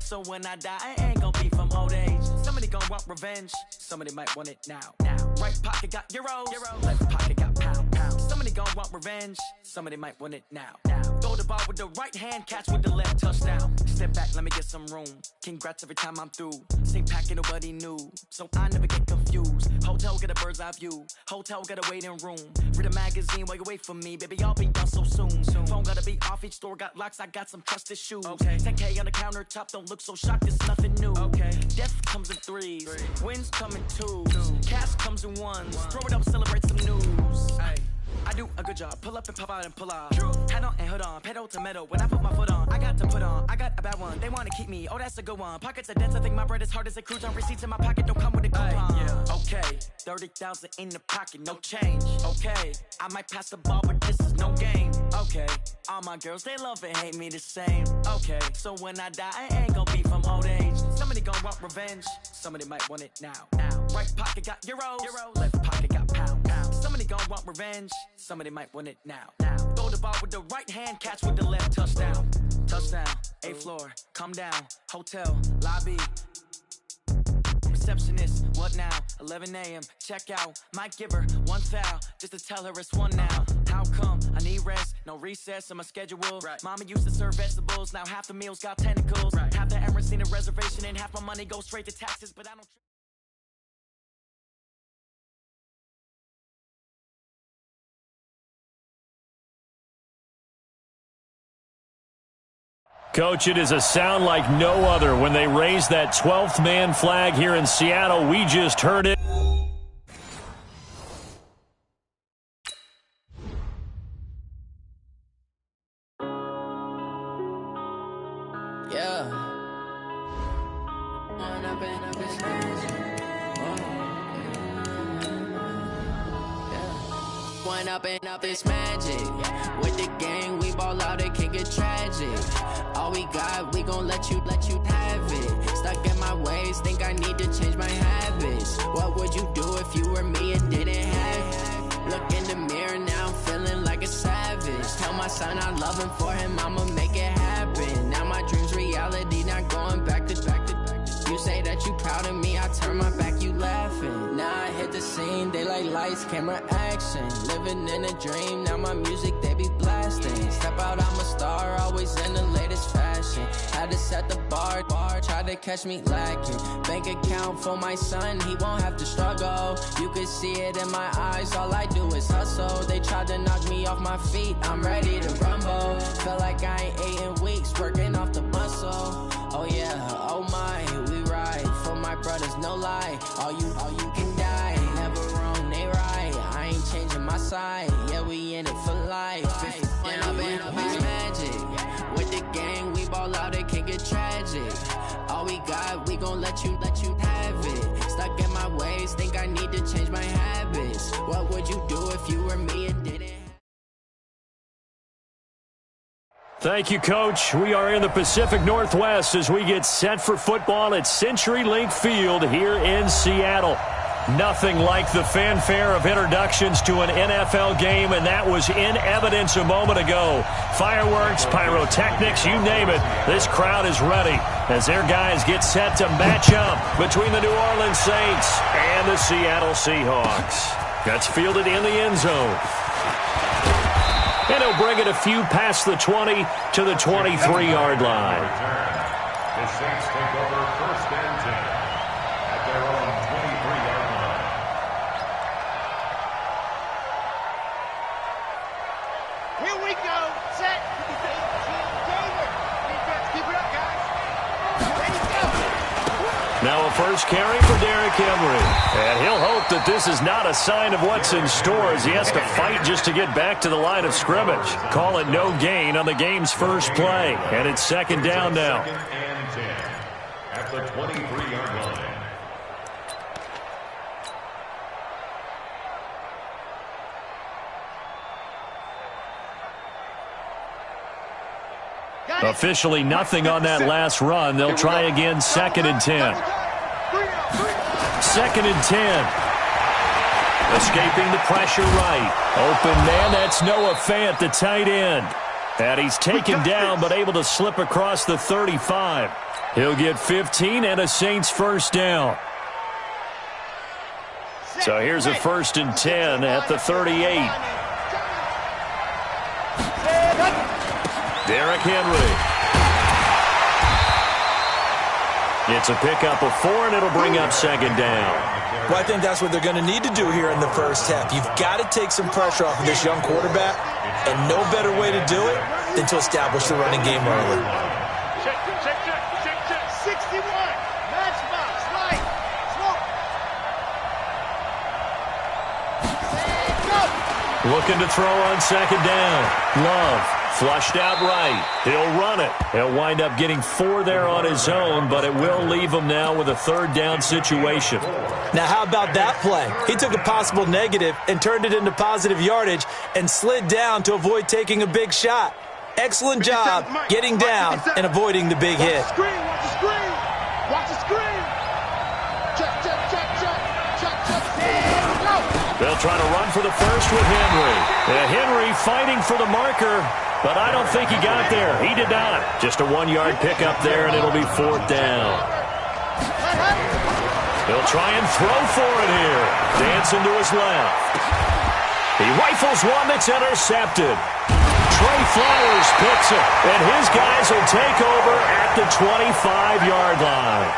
so when I die, I ain't gon' be from old age. Somebody gon' want revenge, somebody might want it now. Right pocket got euros, left pocket got pounds. Somebody gon' want revenge, somebody might want it now. Throw the ball with the right hand, catch with the left, touchdown. Step back, let me get some room. Congrats every time I'm through. Same packet, nobody knew, so I never get confused. Hotel get a bird's eye view, hotel got a waiting room. Read a magazine while you wait for me, baby, I'll be done so soon. Phone gotta be off, each store got locks, I got some trusted shoes. 10K on the countertop, don't look so shocked, it's nothing new. Death comes in threes, wins come in twos, cash comes in ones. Throw it up, celebrate some news. I do a good job, pull up and pop out and pull off. Hat on and hood on, pedal to metal. When I put my foot on, I got to put on. I got a bad one, they wanna keep me, oh that's a good one. Pockets are dense, I think my bread is hard as a cruise on. Receipts in my pocket, don't come with a coupon. Okay, 30,000 in the pocket, no change. Okay, I might pass the ball, but this is no game. Okay, all my girls, they love and hate me the same. Okay, so when I die, I ain't gon' be from old age. Somebody gon' want revenge, somebody might want it now. Right pocket got euros, left pocket got pounds. Somebody gon' want revenge, somebody might want it now. Throw the ball with the right hand, catch with the left, touchdown. Touchdown, 8th floor, come down, hotel, lobby. Receptionist, what now? 11 a.m., check out. Might give her one foul, just to tell her it's one now. How come? I need rest, no recess in my schedule. Mama used to serve vegetables, now half the meals got tentacles. Half the errands seen a reservation and half my money goes straight to taxes, but I don't... Coach, it is a sound like no other when they raise that 12th man flag here in Seattle. We just heard it. Up this magic. With the gang, we ball out, it can get tragic. All we got, we gon' let you have it. Stuck in my ways, think I need to change my habits. What would you do if you were me and didn't have it? Look in the mirror, now I'm feeling like a savage. Tell my son I love him, for him I'ma make it happen. Now my dream's reality, not going back to back. You say that you proud of me, I turn my back, you laughing. Now I hit the scene, they like lights, camera, action. Living in a dream, now my music, they be blasting. Step out, I'm a star, always in the latest fashion. Had to set the bar, try to catch me lacking. Bank account for my son, he won't have to struggle. You could see it in my eyes, all I do is hustle. They tried to knock me off my feet, I'm ready to rumble. Feel like I ain't ate in weeks, working off the muscle. Oh yeah, oh my, we ride for my brothers, no lie. All you can die, never wrong, they right. I ain't changing my side, yeah, we in it for life. When I've been up is magic. With the gang, we ball out, it can get tragic. All we got, we gon' let you have it. Stuck in my ways, think I need to change my habits. What would you do if you were me and didn't? Thank you, Coach. We are in the Pacific Northwest as we get set for football at CenturyLink Field here in Seattle. Nothing like the fanfare of introductions to an NFL game, and that was in evidence a moment ago. Fireworks, pyrotechnics, you name it. This crowd is ready as their guys get set to match up between the New Orleans Saints and the Seattle Seahawks. That's fielded in the end zone. And he'll bring it a few past the 20 to the 23-yard line. The Saints take over first and 10 at their own 23-yard line. Here we go. Set. It's over. Defense, keep it up, guys. Ready, go. Now a first carry for Derrick Henry. And he'll hope that this is not a sign of what's in store as he has to fight just to get back to the line of scrimmage. Call it no gain on the game's first play. And it's second down now. Second and 10 at the 23-yard line. Officially nothing on that last run. They'll try again, second and 10. Second and 10. Escaping the pressure right. Open man, that's Noah Fant, the tight end. And he's taken down but able to slip across the 35. He'll get 15 and a Saints first down. So here's a 1st and 10 at the 38. Derrick Henry. It's a pickup of 4, and it'll bring up 2nd down. Well, I think that's what they're going to need to do here in the first half. You've got to take some pressure off of this young quarterback, and no better way to do it than to establish the running game early. Check. 61. Matchbox. Right. Smoke. Looking to throw on 2nd down. Love. Flushed out right. He'll run it. He'll wind up getting 4 there on his own, but it will leave him now with a 3rd down situation. Now, how about that play? He took a possible negative and turned it into positive yardage and slid down to avoid taking a big shot. Excellent job getting down and avoiding the big hit. Watch the screen. Watch the screen. Check. They'll try to run for the first with Henry. Henry fighting for the marker, but I don't think he got there. He did not. Just a 1-yard pickup there, and it'll be 4th down. He'll try and throw for it here. Dancing to his left. He rifles one that's intercepted. Trey Flowers picks it, and his guys will take over at the 25-yard line.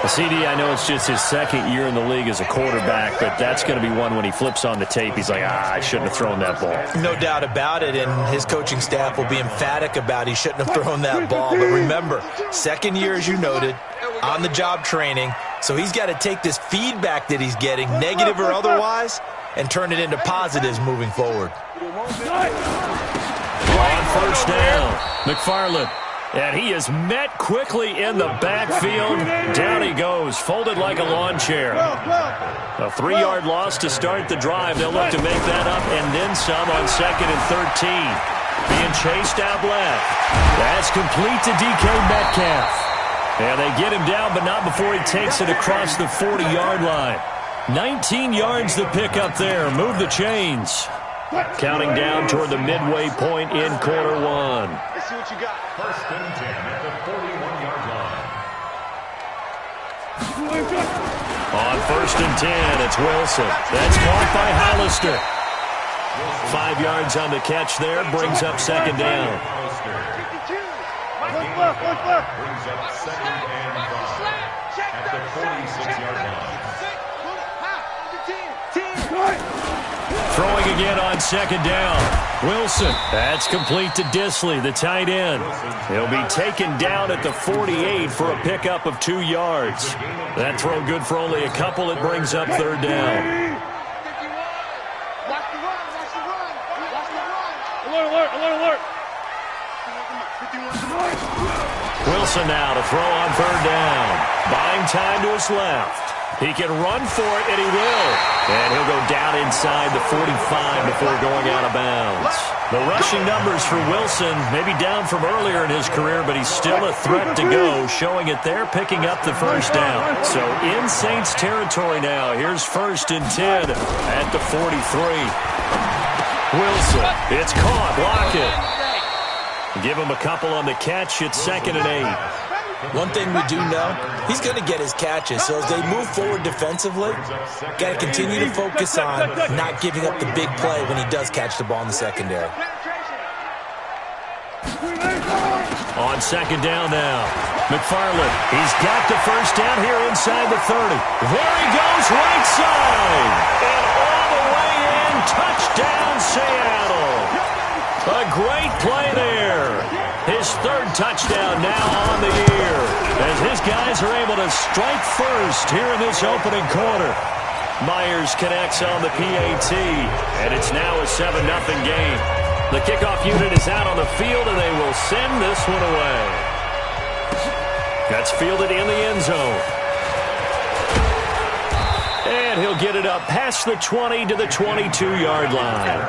CD, I know it's just his 2nd year in the league as a quarterback, but that's going to be one when he flips on the tape. He's like, I shouldn't have thrown that ball. No doubt about it, and his coaching staff will be emphatic about he shouldn't have thrown that ball. But remember, 2nd year, as you noted, on-the-job training, so he's got to take this feedback that he's getting, negative or otherwise, and turn it into positives moving forward. On 1st down, McFarland. And he is met quickly in the backfield. Down he goes, folded like a lawn chair. A 3-yard loss to start the drive. They'll look to make that up and then some on 2nd and 13. Being chased out left. That's complete to DK Metcalf. And they get him down, but not before he takes it across the 40-yard line. 19 yards to pick up there. Move the chains. Counting down toward the midway point in quarter 1. Let's see what you got. 1st and 10 at the 41-yard line. On 1st and 10, it's Wilson. That's caught by Hollister. 5 yards on the catch there, brings up 2nd down. Brings up 2nd and 5 at the 46-yard line. Throwing again on 2nd down. Wilson. That's complete to Disley, the tight end. He'll be taken down at the 48 for a pickup of 2 yards. That throw good for only a couple. It brings up 3rd down. Alert. Wilson now to throw on 3rd down. Buying time to his left. He can run for it, and he will. And he'll go down inside the 45 before going out of bounds. The rushing numbers for Wilson may be down from earlier in his career, but he's still a threat to go, showing it there, picking up the 1st down. So in Saints territory now. Here's 1st and 10 at the 43. Wilson, it's caught, block it. Give him a couple on the catch. It's 2nd and 8. One thing we do know, he's going to get his catches. So as they move forward defensively, got to continue to focus on not giving up the big play when he does catch the ball in the secondary. On 2nd down now, McFarland. He's got the 1st down here inside the 30. There he goes, right side. And all the way in, touchdown Seattle. A great play there. His 3rd touchdown now on the year as his guys are able to strike first here in this opening quarter. Myers connects on the PAT, and it's now a 7-0 game. The kickoff unit is out on the field, and they will send this one away. That's fielded in the end zone. And he'll get it up past the 20 to the 22-yard line.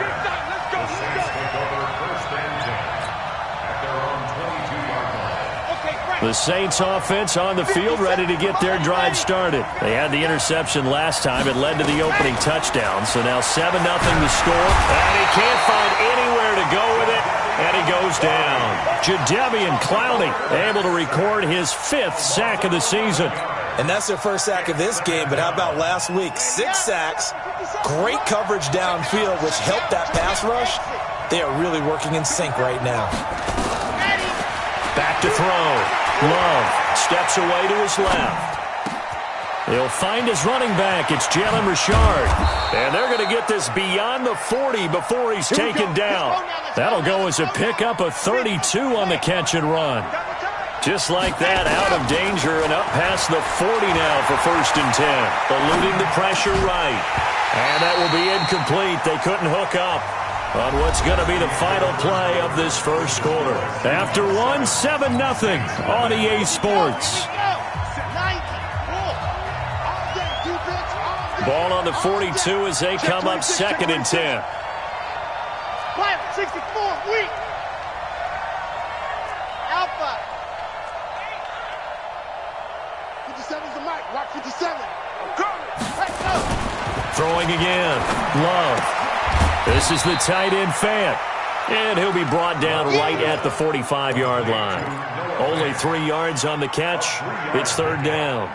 The Saints offense on the field ready to get their drive started. They had the interception last time. It led to the opening touchdown. So now 7-0 the score. And he can't find anywhere to go with it. And he goes down. Jadeveon Clowney able to record his 5th sack of the season. And that's their first sack of this game, but how about last week? 6 sacks, great coverage downfield, which helped that pass rush. They are really working in sync right now. Back to throw. Love steps away to his left. He'll find his running back. It's Jalen Richard. And they're going to get this beyond the 40 before he's taken down. That'll go as a pickup of 32 on the catch and run. Just like that, out of danger and up past the 40 now for 1st and 10. Eluding the pressure right. And that will be incomplete. They couldn't hook up on what's going to be the final play of this first quarter. After 7-0 on EA Sports. Ball on the 42 as they come up 2nd and 10. 64, weak. Alpha. 57's the mic. Rock 57. Let's go. Throwing again. Love. This is the tight end Fant. And he'll be brought down right at the 45-yard line. Only 3 yards on the catch. It's 3rd down.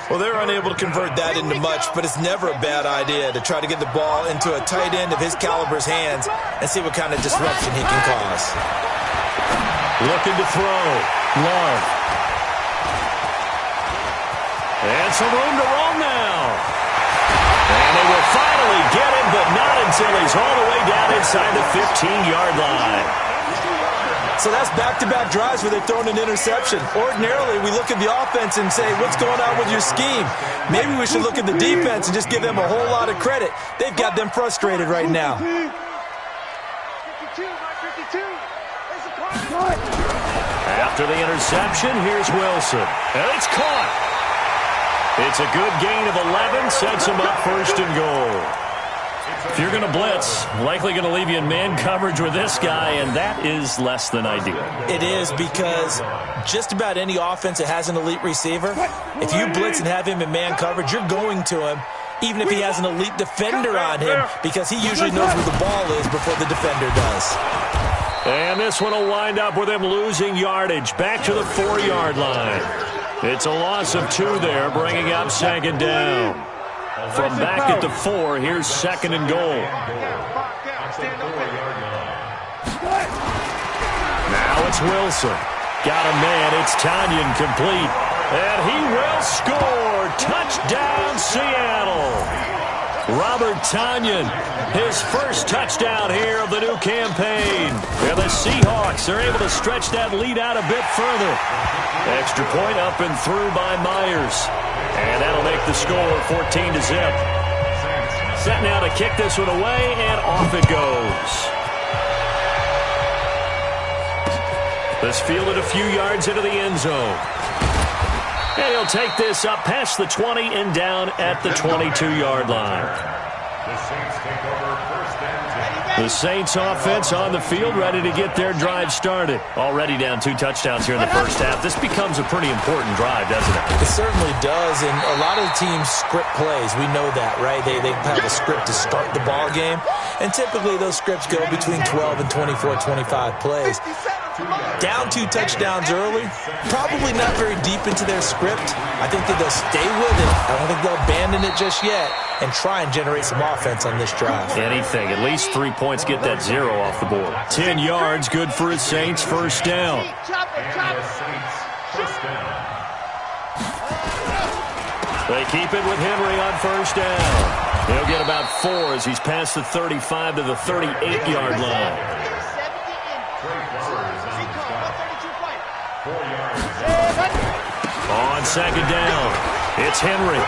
Well, they're unable to convert that into much, but it's never a bad idea to try to get the ball into a tight end of his caliber's hands and see what kind of disruption he can cause. Looking to throw. Love. And some room to roam now. And they will finally get him, but not until he's all the way down inside the 15-yard line. So that's back-to-back drives where they've thrown an interception. Ordinarily, we look at the offense and say, what's going on with your scheme? Maybe we should look at the defense and just give them a whole lot of credit. They've got them frustrated right now. 52, 52. After the interception, here's Wilson. And it's caught. It's a good gain of 11, sets him up 1st and goal. If you're going to blitz, likely going to leave you in man coverage with this guy, and that is less than ideal. It is, because just about any offense that has an elite receiver, if you blitz and have him in man coverage, you're going to him, even if he has an elite defender on him, because he usually knows where the ball is before the defender does. And this one will wind up with him losing yardage back to the 4-yard line. It's a loss of 2 there, bringing up 2nd down. From back at the 4, here's 2nd and goal. Now it's Wilson. Got a man. It's Tanyan complete. And he will score. Touchdown, Seattle. Robert Tanyan, his first touchdown here of the new campaign. And the Seahawks are able to stretch that lead out a bit further. Extra point up and through by Myers. And that'll make the score 14-0. Set now to kick this one away, and off it goes. This fielded a few yards into the end zone. And he'll take this up past the 20 and down at the 22-yard line. The Saints take over 1st and 10. The Saints offense on the field, ready to get their drive started. Already down 2 touchdowns here in the first half. This becomes a pretty important drive, doesn't it? It certainly does, and a lot of the teams script plays. We know that, right? They have a script to start the ball game, and typically those scripts go between 12 and 24, 25 plays. Down 2 touchdowns early, probably not very deep into their script. I think that they'll stay with it. I don't think they'll abandon it just yet and try and generate some offense on this drive. Anything. At least 3 points, get that 0 off the board. 10 yards, good for his Saints, 1st down. They keep it with Henry on 1st down. He'll get about 4 as he's past the 35 to the 38-yard line. On 2nd down, it's Henry.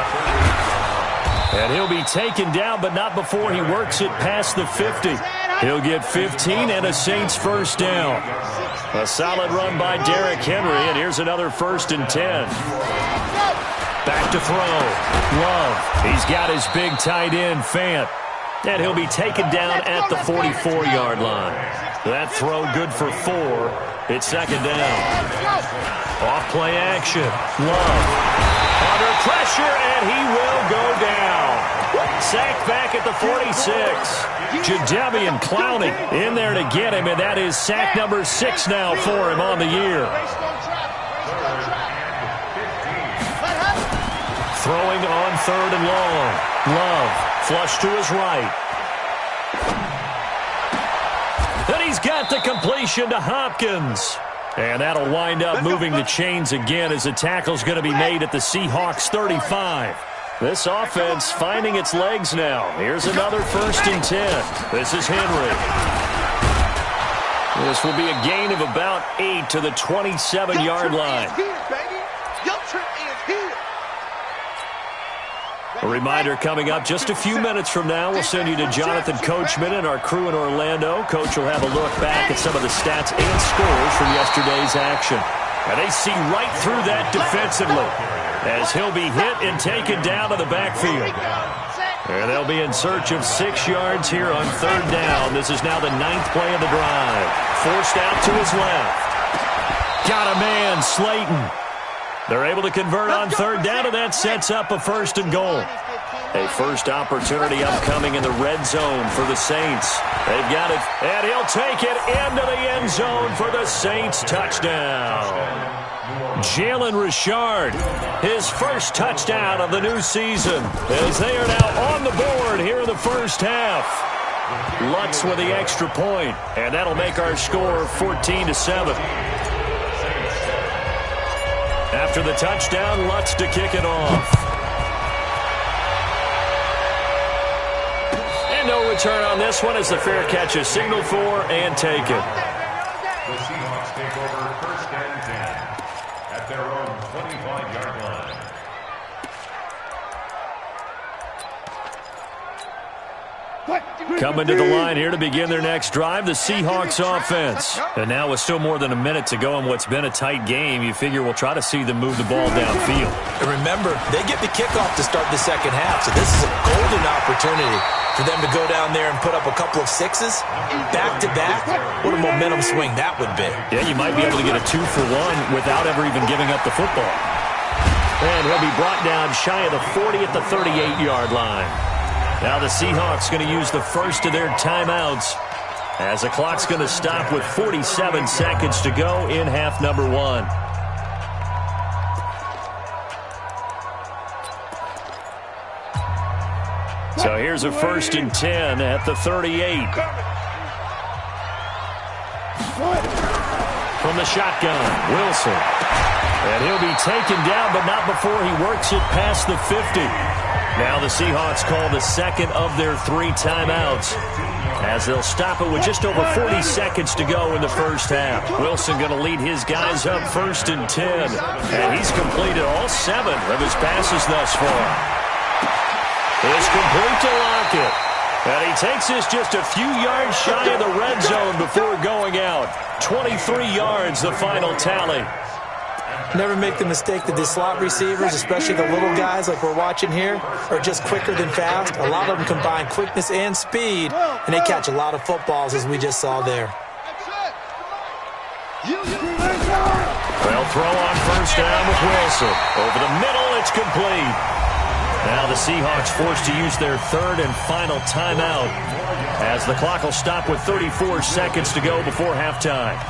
And he'll be taken down, but not before he works it past the 50. He'll get 15 and a Saints 1st down. A solid run by Derrick Henry, and here's another 1st and 10. Back to throw. Love. He's got his big tight end, Fant. And he'll be taken down at the 44-yard line. That throw good for 4. It's 2nd down. Off play action. Love. Under pressure, and he will go down. Sacked back at the 46. Jadeveon Clowney in there to get him, and that is sack number 6 now for him on the year. Throwing on 3rd and long. Love, flush to his right. Then he's got the completion to Hopkins. And that'll wind up moving the chains again as the tackle's going to be made at the Seahawks 35. This offense finding its legs now. Here's another 1st and 10. This is Henry. This will be a gain of about 8 to the 27-yard line. A reminder coming up just a few minutes from now. We'll send you to Jonathan Coachman and our crew in Orlando. Coach will have a look back at some of the stats and scores from yesterday's action. And they see right through that defensively as he'll be hit and taken down to the backfield. And they'll be in search of 6 yards here on 3rd down. This is now the 9th play of the drive. Forced out to his left. Got a man, Slayton. They're able to convert on 3rd down, and that sets up a 1st and goal. A first opportunity upcoming in the red zone for the Saints. They've got it, and he'll take it into the end zone for the Saints touchdown. Jalen Richard, his first touchdown of the new season, as they are now on the board here in the first half. Lutz with the extra point, and that'll make our score 14-7. After the touchdown, Lutz to kick it off. And no return on this one as the fair catch is signaled for and taken. The Seahawks take over 1st and 10 at their own 25-yard line. Coming to the line here to begin their next drive, the Seahawks offense. And now with still more than a minute to go in what's been a tight game, you figure we'll try to see them move the ball downfield. And remember, they get the kickoff to start the second half, so this is a golden opportunity for them to go down there and put up a couple of 6s back-to-back. What a momentum swing that would be. Yeah, you might be able to get a 2-for-1 without ever even giving up the football. And he'll be brought down shy of the 40 at the 38-yard line. Now the Seahawks going to use the first of their timeouts as the clock's going to stop with 47 seconds to go in half number 1. So here's a 1st and 10 at the 38. From the shotgun, Wilson. And he'll be taken down, but not before he works it past the 50. Now the Seahawks call the second of their 3 timeouts as they'll stop it with just over 40 seconds to go in the first half. Wilson going to lead his guys up 1st and 10. And he's completed all 7 of his passes thus far. It's complete to Lockett. And he takes this just a few yards shy of the red zone before going out. 23 yards, the final tally. Never make the mistake that the slot receivers, especially the little guys like we're watching here, are just quicker than fast. A lot of them combine quickness and speed, and they catch a lot of footballs, as we just saw there. They'll throw on 1st down with Wilson. Over the middle, it's complete. Now the Seahawks forced to use their 3rd and final timeout as the clock will stop with 34 seconds to go before halftime.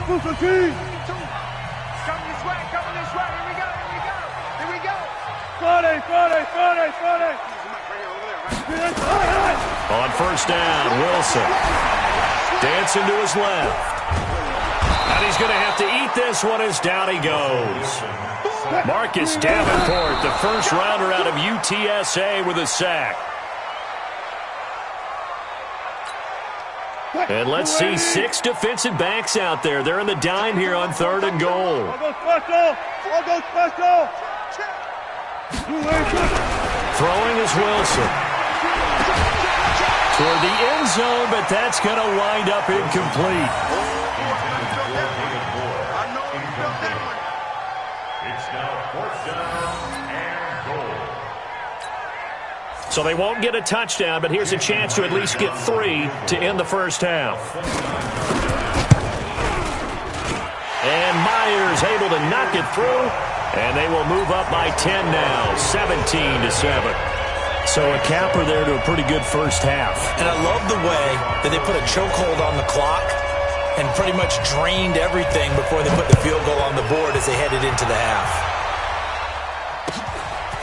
Coming this way, here we go. On 1st down, Wilson. Dancing to his left. And he's going to have to eat this one as down he goes. Marcus Davenport, the first rounder out of UTSA with a sack. And let's see 6 defensive backs out there. They're in the dime here on 3rd and goal. Throwing is Wilson. Toward the end zone, but that's going to wind up incomplete. It's now 4th down and goal. So they won't get a touchdown, but here's a chance to at least get 3 to end the first half. And Myers able to knock it through. And they will move up by 10 now, 17-7. So a capper there to a pretty good first half. And I love the way that they put a chokehold on the clock and pretty much drained everything before they put the field goal on the board as they headed into the half.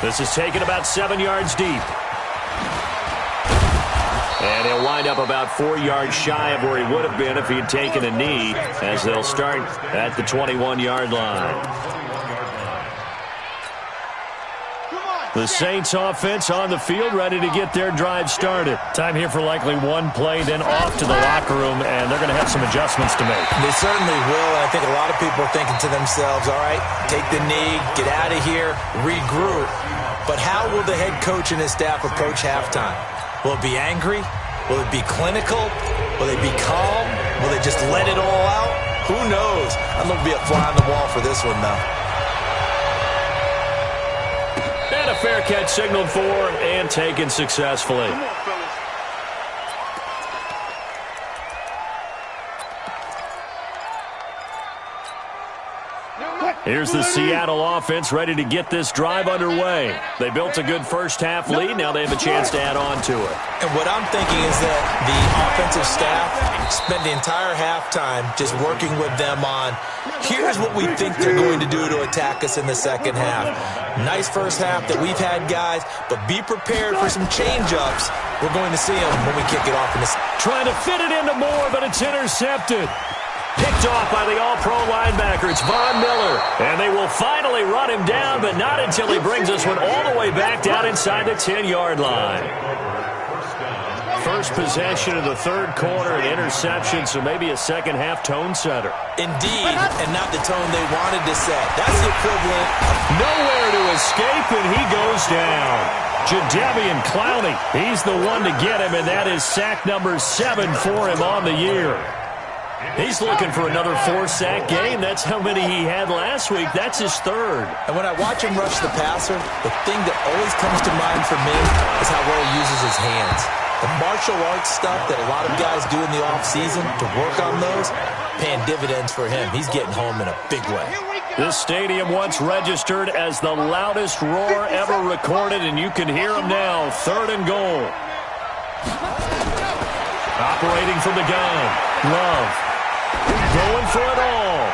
This is taken about 7 yards deep. And he'll wind up about 4 yards shy of where he would have been if he had taken a knee, as they'll start at the 21-yard line. The Saints offense on the field, ready to get their drive started. Time here for likely one play, then off to the locker room, and they're going to have some adjustments to make. They certainly will. I think a lot of people are thinking to themselves, all right, take the knee, get out of here, regroup. But how will the head coach and his staff approach halftime? Will it be angry? Will it be clinical? Will they be calm? Will they just let it all out? Who knows? I'd love to be a fly on the wall for this one, though. And a fair catch signaled for and taken successfully. Here's the Seattle offense ready to get this drive underway. They built a good first-half lead. Now they have a chance to add on to it. And what I'm thinking is that the offensive staff spent the entire halftime just working with them on, here's what we think they're going to do to attack us in the second half. Nice first half that we've had, guys, but be prepared for some change-ups. We're going to see them when we kick it off in this. Trying to fit it into Moore, but it's intercepted. Picked off by the all-pro linebacker. It's Von Miller. And they will finally run him down, but not until he brings us one all the way back down inside the 10-yard line. First possession of the third quarter, an interception, so maybe a second-half tone setter. Indeed, and not the tone they wanted to set. That's the equivalent. Nowhere to escape, and he goes down. Jadeveon Clowney, he's the one to get him, and that is sack number 7 for him on the year. He's looking for another 4-sack game. That's how many he had last week. That's his third. And when I watch him rush the passer, the thing that always comes to mind for me is how well he uses his hands. The martial arts stuff that a lot of guys do in the offseason to work on those, paying dividends for him. He's getting home in a big way. This stadium once registered as the loudest roar ever recorded, and you can hear him now. 3rd and goal. Operating from the gun. Love. Going for it all.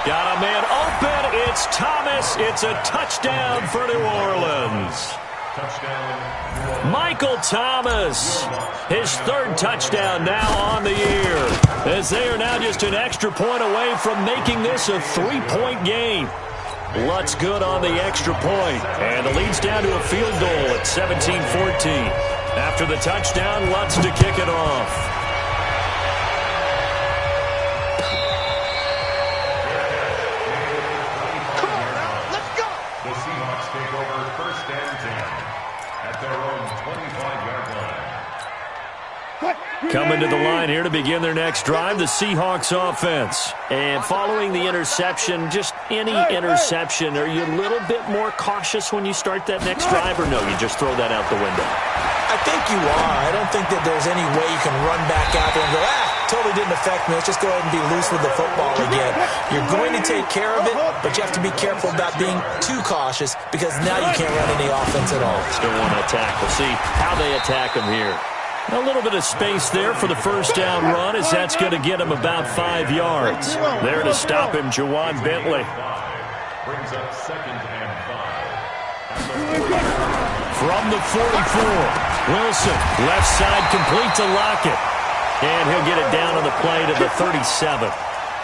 Got a man open. It's Thomas. It's a touchdown for New Orleans. Michael Thomas, his 3rd touchdown now on the year, as they are now just an extra point away from making this a 3-point game. Lutz good on the extra point, and the lead's down to a field goal at 17-14. After the touchdown, Lutz to kick it off. Coming to the line here to begin their next drive, the Seahawks offense. And following the interception, just any interception, are you a little bit more cautious when you start that next drive, or no, you just throw that out the window? I think you are. I don't think that there's any way you can run back out there and go, totally didn't affect me. Let's just go ahead and be loose with the football again. You're going to take care of it, but you have to be careful about being too cautious because now you can't run any offense at all. Still want to attack. We'll see how they attack them here. A little bit of space there for the first down run, as that's going to get him about 5 yards. There to stop him, Juwan Bentley. Brings up 2nd and 5. From the 44, Wilson, left side complete to Lockett. And he'll get it down on the play to the 37.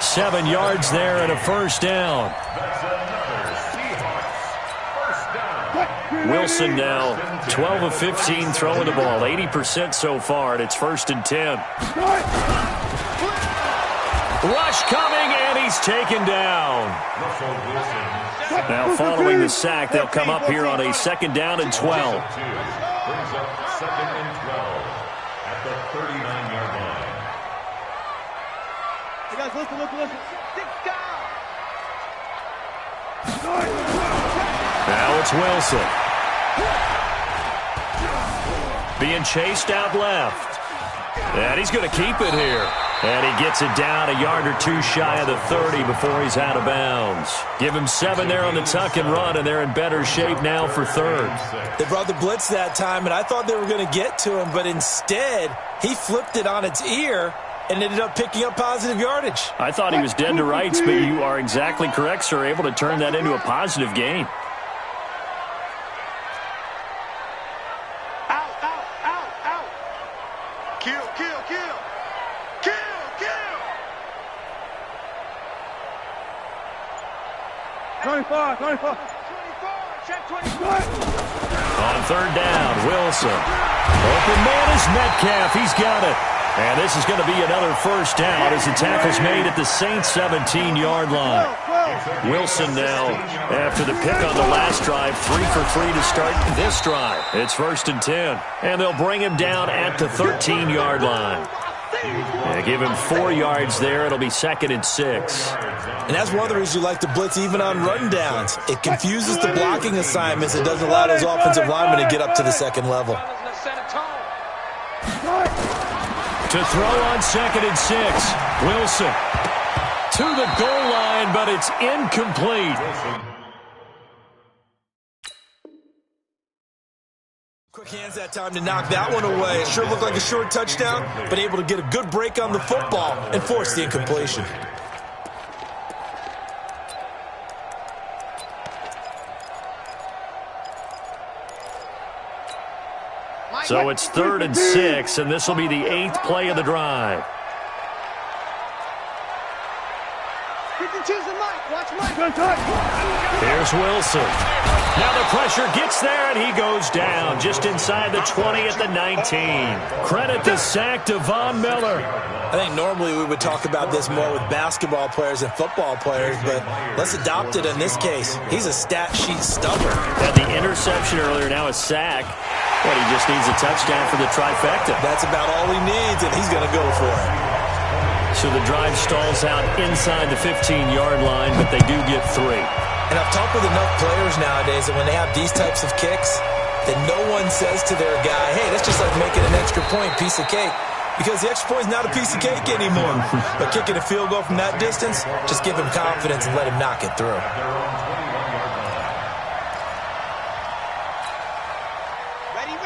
7 yards there and a first down. That's another Seahawks first down. Wilson now 12 of 15 throwing the ball, 80% so far, and it's 1st and 10. Rush coming, and he's taken down. Now following the sack, they'll come up here on a 2nd down and 12. Brings up 2nd and 12 at the 39-yard line. You guys, listen. Now it's Wilson. Being chased out left. And he's going to keep it here. And he gets it down a yard or two shy of the 30 before he's out of bounds. Give him 7 there on the tuck and run, and they're in better shape now for third. They brought the blitz that time, and I thought they were going to get to him, but instead he flipped it on its ear and ended up picking up positive yardage. I thought he was dead to rights, but you are exactly correct, sir. Able to turn that into a positive gain. Kill. 24, check 24. On third down, Wilson. Open man is Metcalf. He's got it. And this is going to be another first down as the tackle's made at the Saints' 17-yard line. Wilson now, after the pick on the last drive, 3 for 3 to start this drive. It's 1st and 10. And they'll bring him down at the 13-yard line. They give him 4 yards there. It'll be 2nd and 6. And that's one of the reasons you like to blitz even on rundowns. It confuses the blocking assignments. It doesn't allow those offensive linemen to get up to the second level. To throw on 2nd and 6. Wilson to the goal line, but it's incomplete. Quick hands that time to knock that one away. It sure looked like a short touchdown, but able to get a good break on the football and force the incompletion. So it's 3rd and 6, and this will be the 8th play of the drive. 52's the Mike. Watch Mike. Here's Wilson. Now the pressure gets there, and he goes down just inside the 20 at the 19. Credit the sack to Von Miller. I think normally we would talk about this more with basketball players and football players, but let's adopt it in this case. He's a stat sheet stubber. Had the interception earlier, now a sack. But he just needs a touchdown for the trifecta. That's about all he needs, and he's going to go for it. So the drive stalls out inside the 15-yard line, but they do get 3. And I've talked with enough players nowadays that when they have these types of kicks, that no one says to their guy, hey, that's just like making an extra point, piece of cake. Because the extra point is not a piece of cake anymore. But kicking a field goal from that distance, just give him confidence and let him knock it through.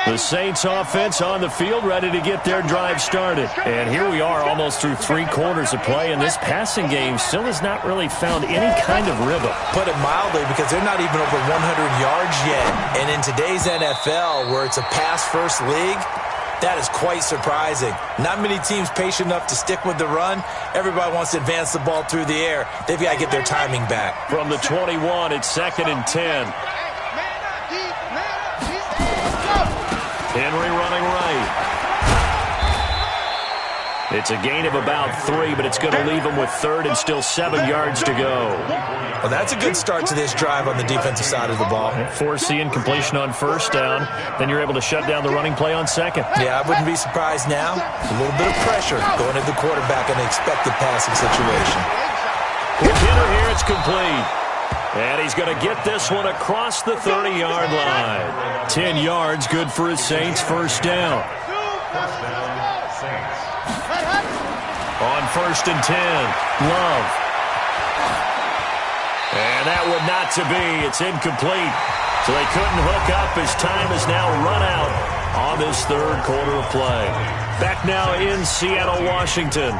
The Saints offense on the field, ready to get their drive started. And here we are almost through 3 quarters of play, and this passing game still has not really found any kind of rhythm. Put it mildly, because they're not even over 100 yards yet. And in today's NFL, where it's a pass-first league, that is quite surprising. Not many teams patient enough to stick with the run. Everybody wants to advance the ball through the air. They've got to get their timing back. From the 21, it's 2nd and 10. Henry running right. It's a gain of about 3, but it's going to leave him with 3rd and still 7 yards to go. Well, that's a good start to this drive on the defensive side of the ball. Force the incompletion on 1st down. Then you're able to shut down the running play on 2nd. Yeah, I wouldn't be surprised now. A little bit of pressure going into the quarterback in an expected passing situation. With Henry here, it's complete. And he's going to get this one across the 30-yard line. 10 yards, good for his Saints' 1st down. On 1st and 10, Love. And that would not to be. It's incomplete. So they couldn't hook up as time has now run out on this 3rd quarter of play. Back now in Seattle, Washington.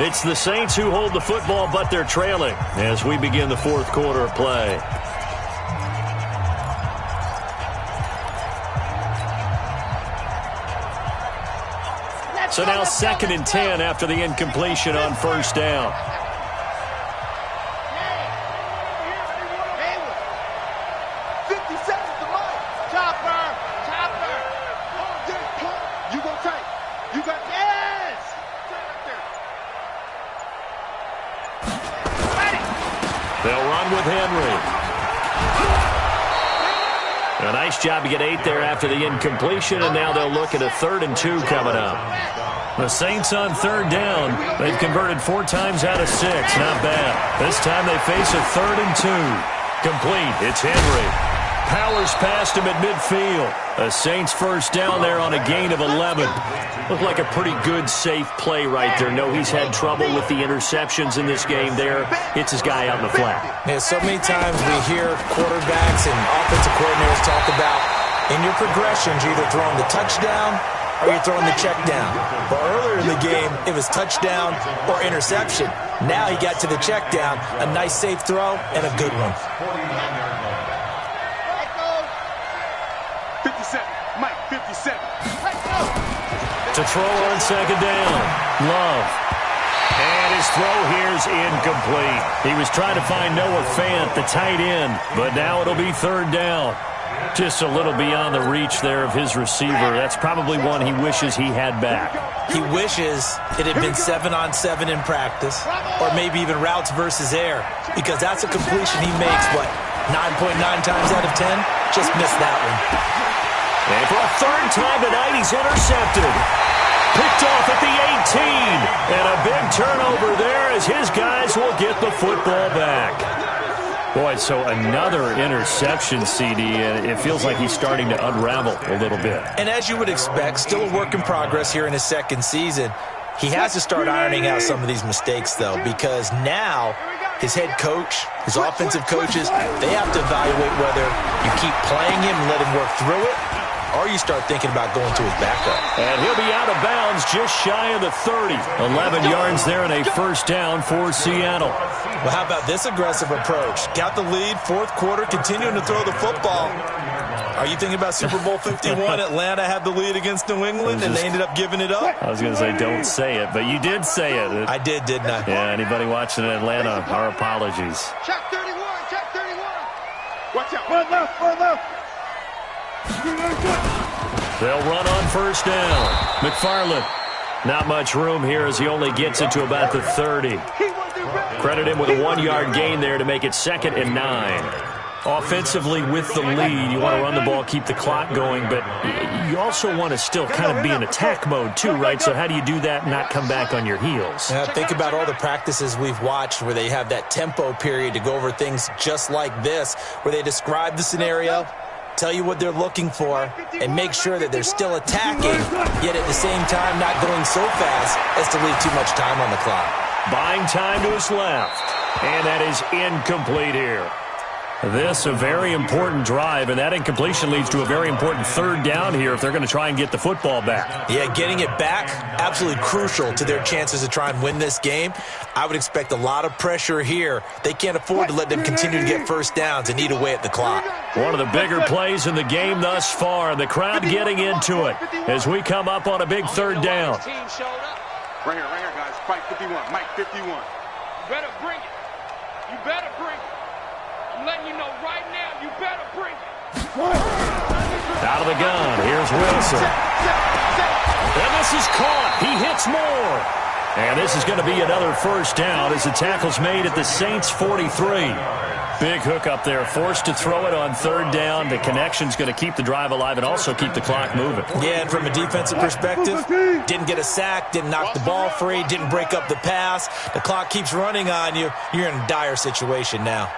It's the Saints who hold the football, but they're trailing as we begin the 4th quarter of play. So now 2nd and 10 after the incompletion on 1st down. They'll run with Henry. A nice job to get 8 there after the incompletion, and now they'll look at a 3rd and 2 coming up. The Saints on 3rd down. They've converted 4 times out of 6. Not bad. This time they face a 3rd and 2. Complete. It's Henry. powers past him at midfield. A Saints first down there on a gain of 11. Looked like a pretty good, safe play right there. No, he's had trouble with the interceptions in this game there. Hits his guy out in the flat. Yeah, so many times we hear quarterbacks and offensive coordinators talk about in your progressions, you're either throwing the touchdown or you're throwing the check down. But earlier in the game, it was touchdown or interception. Now he got to the check down, a nice safe throw, and a good one. 57, Mike, 57. To throw on second down. Love. And his throw here's incomplete. He was trying to find Noah Fant, the tight end, but now it'll be third down. Just a little beyond the reach there of his receiver. That's probably one he wishes he had back. He wishes it had been 7-on-7 in practice, or maybe even routes versus air, because that's a completion he makes, 9.9 times out of 10? Just missed that one. And for a third time tonight, he's intercepted. Picked off at the 18. And a big turnover there as his guys will get the football back. Boy, so another interception, CD, and it feels like he's starting to unravel a little bit. And as you would expect, still a work in progress here in his second season. He has to start ironing out some of these mistakes, though, because now his head coach, his offensive coaches, they have to evaluate whether you keep playing him and let him work through it, or you start thinking about going to his backup. And he'll be out of bounds just shy of the 30. 11 yards there and a first down for Seattle. Well, how about this aggressive approach? Got the lead, fourth quarter, continuing to throw the football. Are you thinking about Super Bowl 51? Atlanta had the lead against New England, and they ended up giving it up? I was going to say don't say it, but you did say it. I did, didn't I? Yeah, anybody watching in Atlanta, our apologies. Check 31, check 31. Watch out. One left. They'll run on first down. McFarland. Not much room here as he only gets it to about the 30. Credit him with a 1-yard gain there to make it 2nd and 9. Offensively with the lead, you want to run the ball, keep the clock going, but you also want to still kind of be in attack mode too, right? So how do you do that and not come back on your heels? Yeah, think about all the practices we've watched where they have that tempo period to go over things just like this, where they describe the scenario, tell you what they're looking for, and make sure that they're still attacking, yet at the same time not going so fast as to leave too much time on the clock. Buying time to his left, and that is incomplete here. This a very important drive, and that incompletion leads to a very important third down here if they're going to try and get the football back. Yeah, getting it back, absolutely crucial to their chances to try and win this game. I would expect a lot of pressure here. They can't afford to let them continue to get first downs and eat away at the clock. One of the bigger plays in the game thus far. The crowd getting into it as we come up on a big third down. Right here, guys. Fight 51. Mike, 51. You better bring it. You better bring it. I'm letting you know right now, you better bring it. Out of the gun, here's Wilson. And this is caught. He hits more. And this is going to be another first down as the tackle's made at the Saints' 43. Big hook up there, forced to throw it on third down. The connection's going to keep the drive alive and also keep the clock moving. Yeah, and from a defensive perspective, didn't get a sack, didn't knock the ball free, didn't break up the pass. The clock keeps running on you. You're in a dire situation now.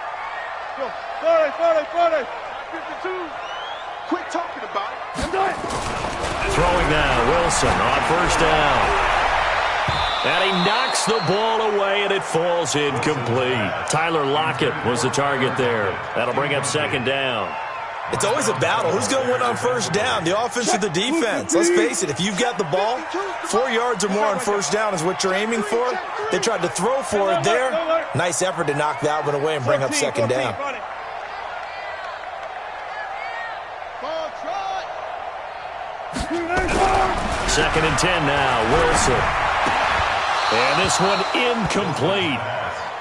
40. 52. Quit talking about it. Throwing now, Wilson on first down. And he knocks the ball away, and it falls incomplete. Tyler Lockett was the target there. That'll bring up second down. It's always a battle. Who's going to win on first down, the offense or the defense? Let's face it, if you've got the ball, 4 yards or more on first down is what you're aiming for. They tried to throw for it there. Nice effort to knock that one away and bring up second down. Second and 10 now, Wilson. And this one incomplete.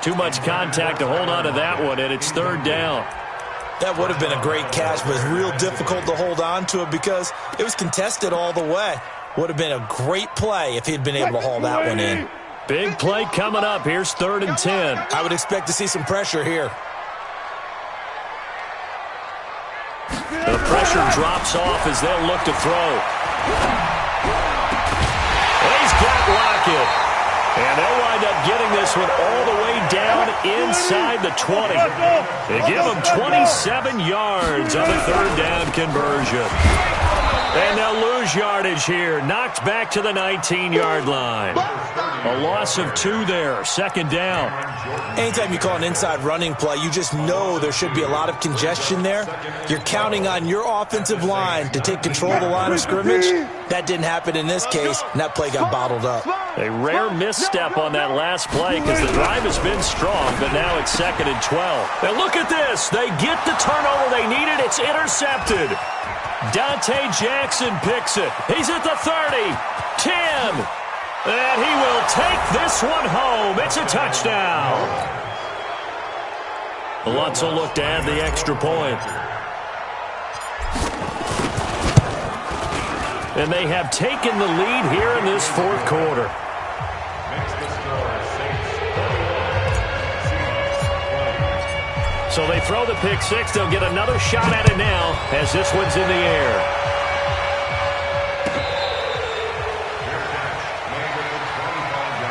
Too much contact to hold on to that one, and it's third down. That would have been a great catch, but it's real difficult to hold on to it because it was contested all the way. Would have been a great play if he'd been able to haul that one in. Big play coming up. Here's third and 10. I would expect to see some pressure here. The pressure drops off as they'll look to throw. And he's got Lockett. And they'll wind up getting this one all the way down inside the 20. They give them 27 yards on the third down conversion. And they'll lose yardage here. Knocked back to the 19-yard line. A loss of 2 there. Second down. Anytime you call an inside running play, you just know there should be a lot of congestion there. You're counting on your offensive line to take control of the line of scrimmage. That didn't happen in this case, and that play got bottled up. A rare misstep on that last play because the drive has been strong, but now it's 2nd and 12. And look at this. They get the turnover they needed. It's intercepted. Dante Jackson picks it. He's at the 30, 10, and he will take this one home. It's a touchdown. Lutz will look to add the extra point. And they have taken the lead here in this fourth quarter. So they throw the pick six. They'll get another shot at it now as this one's in the air.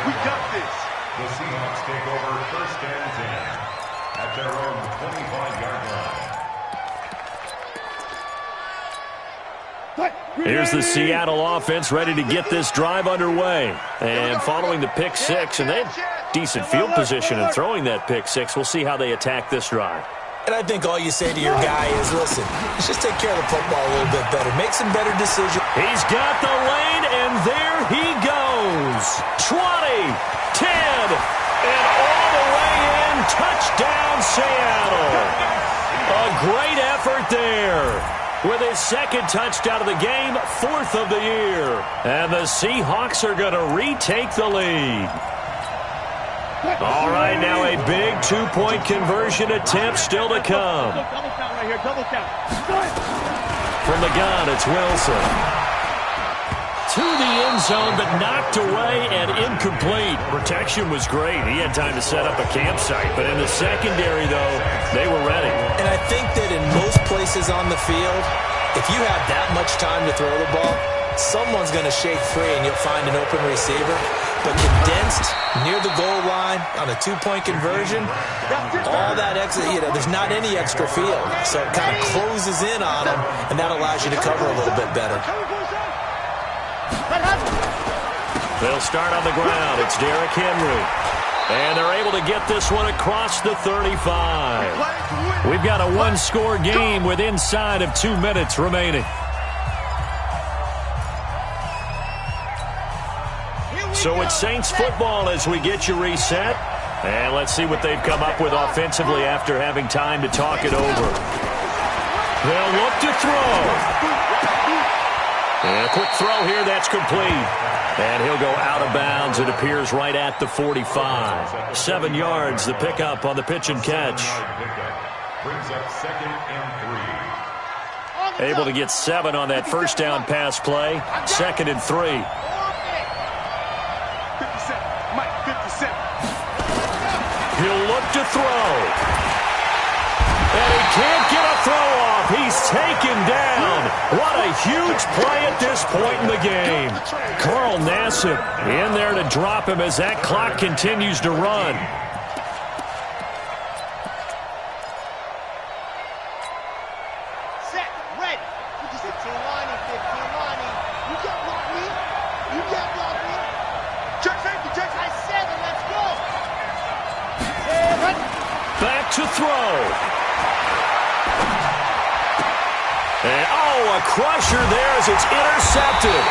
We got this. The Seahawks take over 1st and 10 at their own 25-yard line. Here's the Seattle offense ready to get this drive underway. And following the pick six, and they have decent field position in throwing that pick six. We'll see how they attack this drive. And I think all you say to your guy is, listen, let's just take care of the football a little bit better. Make some better decisions. He's got the lane, and there he goes. 20, 10, and all the way in. Touchdown, Seattle. A great effort there. With his 2nd touchdown of the game, 4th of the year. And the Seahawks are going to retake the lead. All right, now a big 2-point conversion attempt still to come. Double count right here, double count. From the gun, it's Wilson. To the end zone, but knocked away and incomplete. Protection was great. He had time to set up a campsite. But in the secondary, though, they were ready. And I think that in most places on the field, if you have that much time to throw the ball, someone's going to shake free and you'll find an open receiver. But condensed near the goal line on a 2-point conversion, all that extra, there's not any extra field. So it kind of closes in on them, and that allows you to cover a little bit better. They'll start on the ground. It's Derrick Henry. And they're able to get this one across the 35. We've got a 1-score game with inside of 2 minutes remaining. So it's Saints football as we get you reset. And let's see what they've come up with offensively after having time to talk it over. They'll look to throw. And a quick throw here, that's complete. And he'll go out of bounds. It appears right at the 45. 7 yards, the pickup on the pitch and catch. Brings up 2nd and 3. Able to get 7 on that first down pass play. 2nd and 3. 57, Mike, 57. He'll look to throw. And he can't get a throw off. He's taken down. What a huge play at this point in the game. Carl Nassib in there to drop him as that clock continues to run. Set, ready. 15 lining, 15 lining. You can't block me. You can't block me. Check safety, check. I 7, let's go. 7. Back to throw. And, a crusher there as it's intercepted.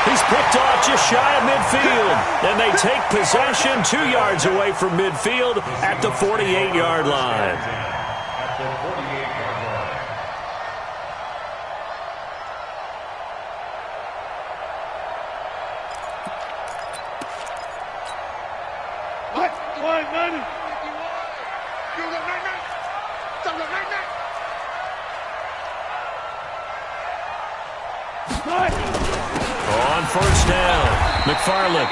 He's picked off just shy of midfield. And they take possession 2 yards away from midfield at the 48-yard line. At the 48-yard line. What? 190. You got 99. Stop, 99. On first down, McFarland.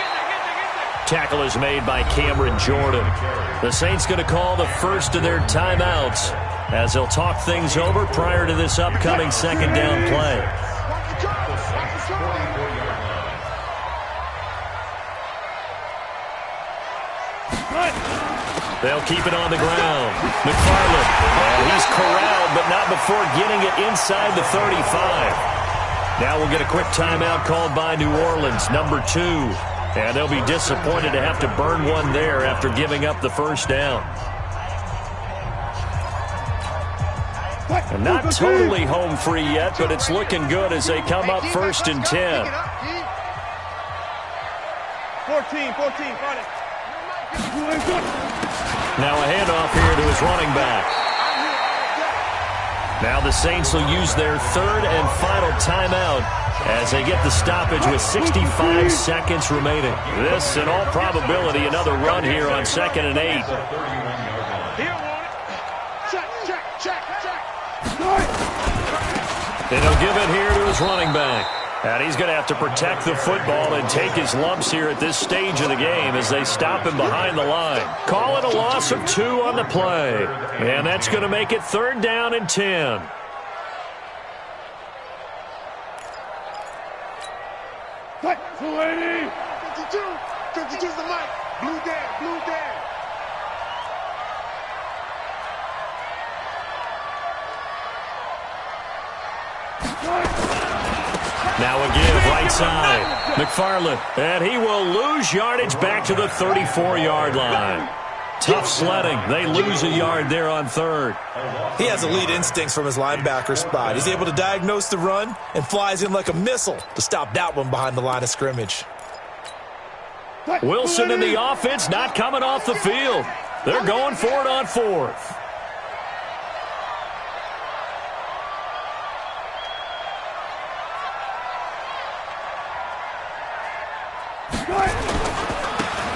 Tackle is made by Cameron Jordan. The Saints going to call the first of their timeouts as they'll talk things over prior to this upcoming second down play. They'll keep it on the ground. McFarland, and he's corralled, but not before getting it inside the 35. Now we'll get a quick timeout called by New Orleans, number 2. And they'll be disappointed to have to burn one there after giving up the first down. And not totally home free yet, but it's looking good as they come up 1st and 10. 14, got it. Now a handoff here to his running back. Now the Saints will use their 3rd and final timeout as they get the stoppage with 65 seconds remaining. This, in all probability, another run here on 2nd and 8. And he'll give it here to his running back. And he's going to have to protect the football and take his lumps here at this stage of the game as they stop him behind the line. Call it a loss of 2 on the play. And that's going to make it 3rd down and 10. Cut, 280. 52's the mic. Blue down. Now a give right side. McFarland, and he will lose yardage back to the 34-yard line. Tough sledding. They lose a yard there on 3rd. He has elite instincts from his linebacker spot. He's able to diagnose the run and flies in like a missile to stop that one behind the line of scrimmage. Wilson and the offense not coming off the field. They're going for it on 4th.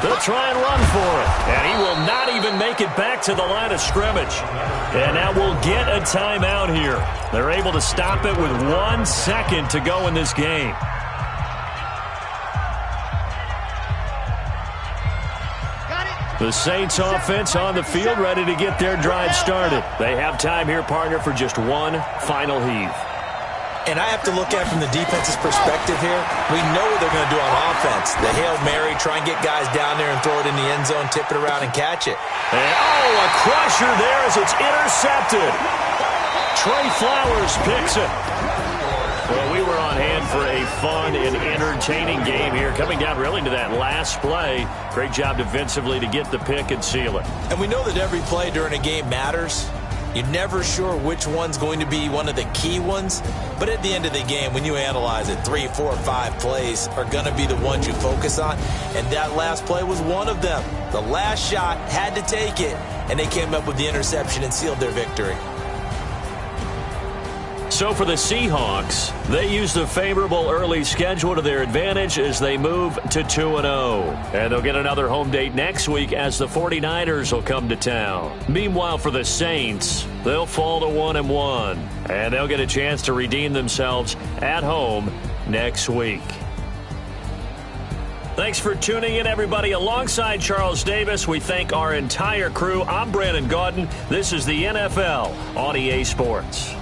They'll try and run for it. And he will not even make it back to the line of scrimmage. And now we'll get a timeout here. They're able to stop it with 1 second to go in this game. The Saints offense on the field ready to get their drive started. They have time here, partner, for just one final heave. And I have to look at it from the defense's perspective here. We know what they're going to do on offense. The Hail Mary, try and get guys down there and throw it in the end zone, tip it around and catch it. And, a crusher there as it's intercepted. Trey Flowers picks it. Well, we were on hand for a fun and entertaining game here, coming down really to that last play. Great job defensively to get the pick and seal it. And we know that every play during a game matters. You're never sure which one's going to be one of the key ones. But at the end of the game, when you analyze it, 3, 4, 5 plays are going to be the ones you focus on. And that last play was one of them. The last shot had to take it, and they came up with the interception and sealed their victory. So for the Seahawks, they used a favorable early schedule to their advantage as they move to 2-0. And they'll get another home date next week as the 49ers will come to town. Meanwhile, for the Saints, they'll fall to 1-1. And they'll get a chance to redeem themselves at home next week. Thanks for tuning in, everybody. Alongside Charles Davis, we thank our entire crew. I'm Brandon Gaudin. This is the NFL on EA Sports.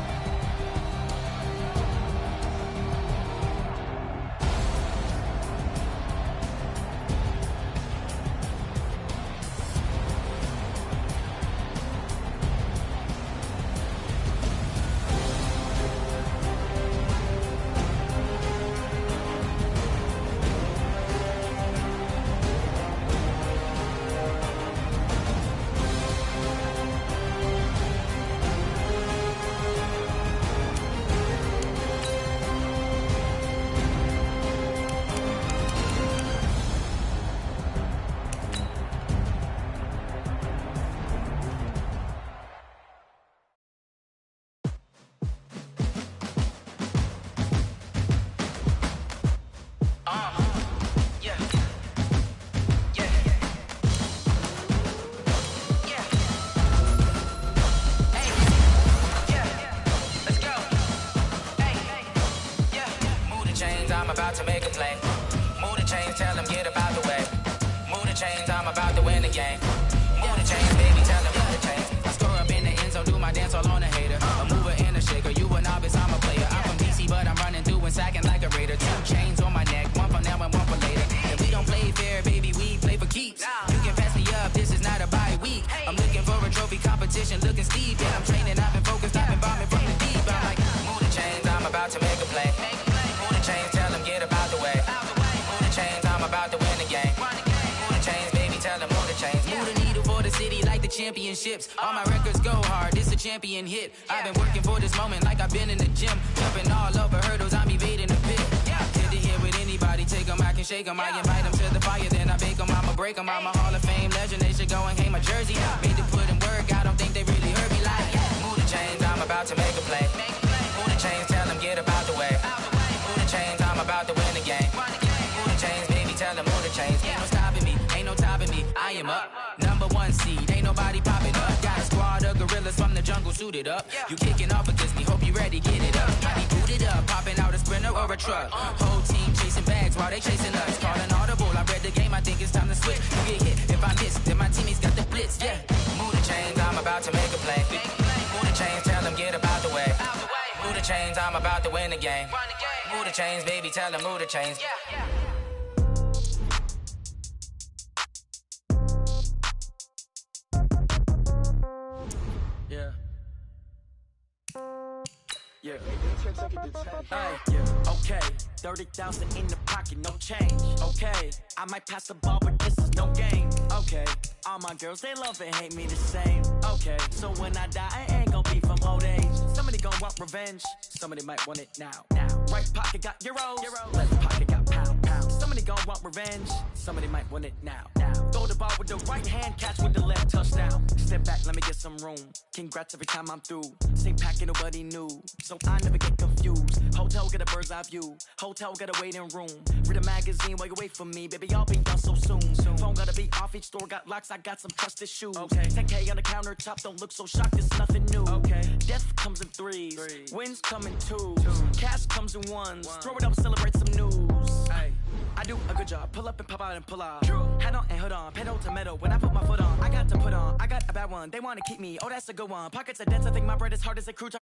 To make a play. Move the chains, tell them get about the way. Move the chains, I'm about to win the game. Move the chains, baby, tell them move the chains. I score up in the end zone, do my dance all on a hater. A mover and a shaker, you a novice, I'm a player. I'm from DC, but I'm running through and sacking like a raider. 2 chains on my neck, one for now and one for later. If we don't play fair, baby, we play for keeps. You can pass me up, this is not a bye. week. I'm looking for a trophy competition, looking steep. Yeah, I'm training, I've been focused, I've been bombing from the deep. I'm like, move the chains, I'm about to make a play. Move the chains, tell them get about the way. Move the chains, I'm about to win the game. Move the chains, baby, tell them move the chains. Move the needle for the city like the championships. All my records go hard, this a champion hit. I've been working for this moment like I've been in the gym. Jumping all over hurdles, I'm evading the pit. Hit to here with anybody, take them, I can shake them. I invite them to the fire, then I bake them, I'ma break them. I'm a Hall of Fame legend, they should go and hang my jersey. Made to put in work, I don't think they really heard me like, move the chains, I'm about to make a play. Move the chains, tell them get about the way. Move the chains, I'm about to win the game. Move the chains, baby, tell them move the chains. Ain't no stopping me, ain't no topping me, I am up. Number one seed, ain't nobody popping up. Got a squad of gorillas from the jungle suited up. You kicking off against me, hope you ready, get it up. I be booted up, popping out a sprinter or a truck. Whole team chasing bags while they chasing us. Calling audible, I read the game, I think it's time to switch. You get hit, if I miss, then my teammates got the blitz, yeah. Move the chains, I'm about to make a play. Move the chains, tell them get about the way. Move the chains, I'm about to win the game. Move the chains, baby, tell them move the chains. Yeah. Yeah. Okay. 30,000 in the pocket, no change. Okay. I might pass the ball, but this is no game. Okay. All my girls, they love and hate me the same. Okay. So when I die, I ain't gonna be from old age. Somebody gonna want revenge. Somebody might want it now. Right pocket got euros. Left pocket got pound. Somebody gonna want revenge. Somebody might want it now. Throw the ball with the right hand, catch with the left, touchdown. Step back, let me get some room. Congrats every time I'm through. Same packet, nobody knew. So I never get confused. Hotel get a bird's eye view. Hotel get a waiting room. Read a magazine while you wait for me. Baby, I'll be done so soon. Phone gotta be off, each store got locks. I got some trusted shoes. 10K on the countertop, don't look so shocked, it's nothing new. Death comes in threes. Wins come in twos. Cash comes in ones. Throw it up, celebrate some news. I do a good job. Pull up and pop out and pull out. Hat on and hood on. Pedal to metal. When I put my foot on, I got to put on. I got a bad one. They want to keep me. Oh, that's a good one. Pockets are dense. I think my bread is hard as a crouton.